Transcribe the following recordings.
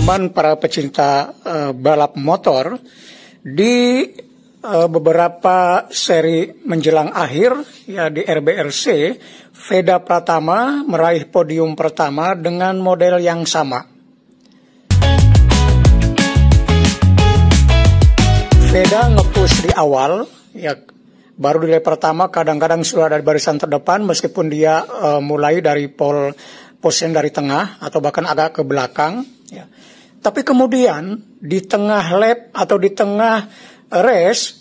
teman-teman para pecinta balap motor, di beberapa seri menjelang akhir ya di RBRC, Veda Pratama meraih podium pertama dengan model yang sama. Veda nge-push di awal, ya baru di lap pertama kadang-kadang sudah ada di barisan terdepan meskipun dia mulai dari pole position dari tengah atau bahkan agak ke belakang. Ya. Tapi kemudian di tengah lap atau di tengah race,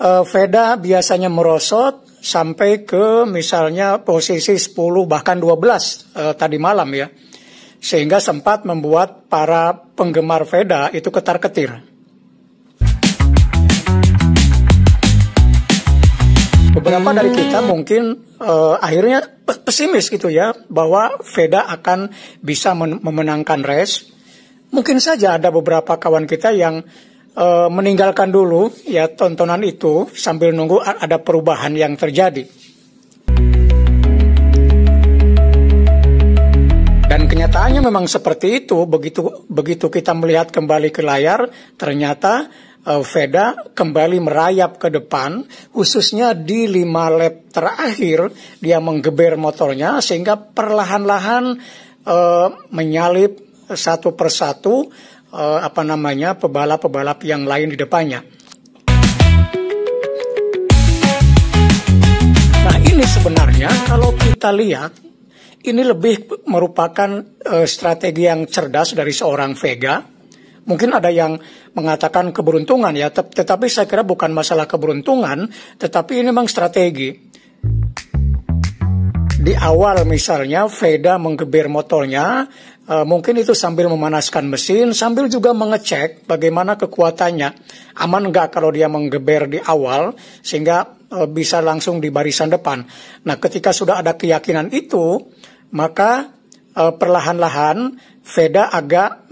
Veda biasanya merosot sampai ke misalnya posisi 10 bahkan 12 tadi malam ya. Sehingga sempat membuat para penggemar Veda itu ketar-ketir. Beberapa dari kita mungkin akhirnya pesimis gitu ya, bahwa Veda akan bisa memenangkan race. Mungkin saja ada beberapa kawan kita yang meninggalkan dulu ya tontonan itu sambil nunggu ada perubahan yang terjadi. Dan kenyataannya memang seperti itu. Begitu kita melihat kembali ke layar, ternyata Veda kembali merayap ke depan, khususnya di 5 lap terakhir dia menggeber motornya sehingga perlahan-lahan menyalip satu persatu pebalap-pebalap yang lain di depannya. Nah ini sebenarnya kalau kita lihat ini lebih merupakan strategi yang cerdas dari seorang Vega. Mungkin ada yang mengatakan keberuntungan ya, tetapi saya kira bukan masalah keberuntungan, tetapi ini memang strategi. Di awal misalnya Veda menggeber motornya, mungkin itu sambil memanaskan mesin, sambil juga mengecek bagaimana kekuatannya. Aman nggak kalau dia menggeber di awal, sehingga bisa langsung di barisan depan. Nah ketika sudah ada keyakinan itu, maka perlahan-lahan Veda agak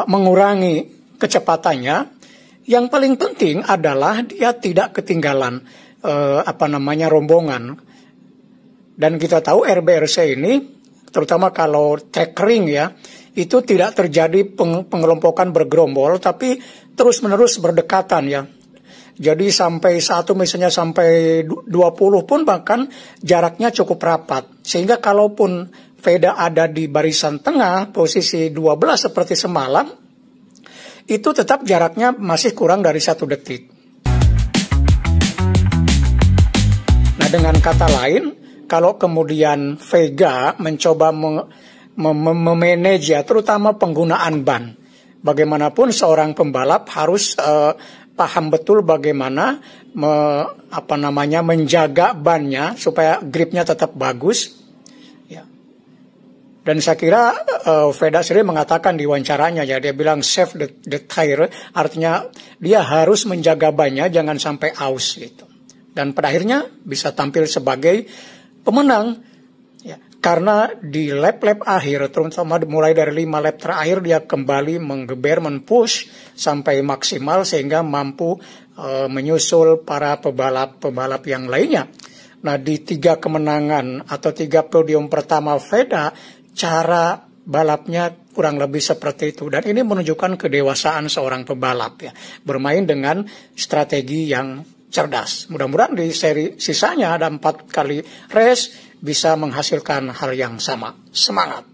mengurangi kecepatannya. Yang paling penting adalah dia tidak ketinggalan rombongan. Dan kita tahu RBRC ini, terutama kalau track ring ya, itu tidak terjadi pengelompokan bergerombol, tapi terus-menerus berdekatan ya. Jadi sampai misalnya sampai 20 pun bahkan jaraknya cukup rapat. Sehingga kalaupun Veda ada di barisan tengah, posisi 12 seperti semalam, itu tetap jaraknya masih kurang dari 1 detik. Nah dengan kata lain, kalau kemudian Vega mencoba memanage ya, terutama penggunaan ban. Bagaimanapun seorang pembalap harus paham betul bagaimana menjaga bannya supaya gripnya tetap bagus. Ya. Dan saya kira Veda sendiri mengatakan di wawancaranya ya, dia bilang save the tire, artinya dia harus menjaga bannya jangan sampai aus gitu. Dan pada akhirnya bisa tampil sebagai pemenang. Ya. Karena di lap-lap akhir, terutama mulai dari 5 lap terakhir, dia kembali menggeber, men-push sampai maksimal sehingga mampu menyusul para pebalap-pebalap yang lainnya. Nah di 3 kemenangan atau 3 podium pertama Veda, cara balapnya kurang lebih seperti itu. Dan ini menunjukkan kedewasaan seorang pebalap ya, bermain dengan strategi yang cerdas. Mudah-mudahan di seri sisanya ada 4 kali race bisa menghasilkan hal yang sama. Semangat!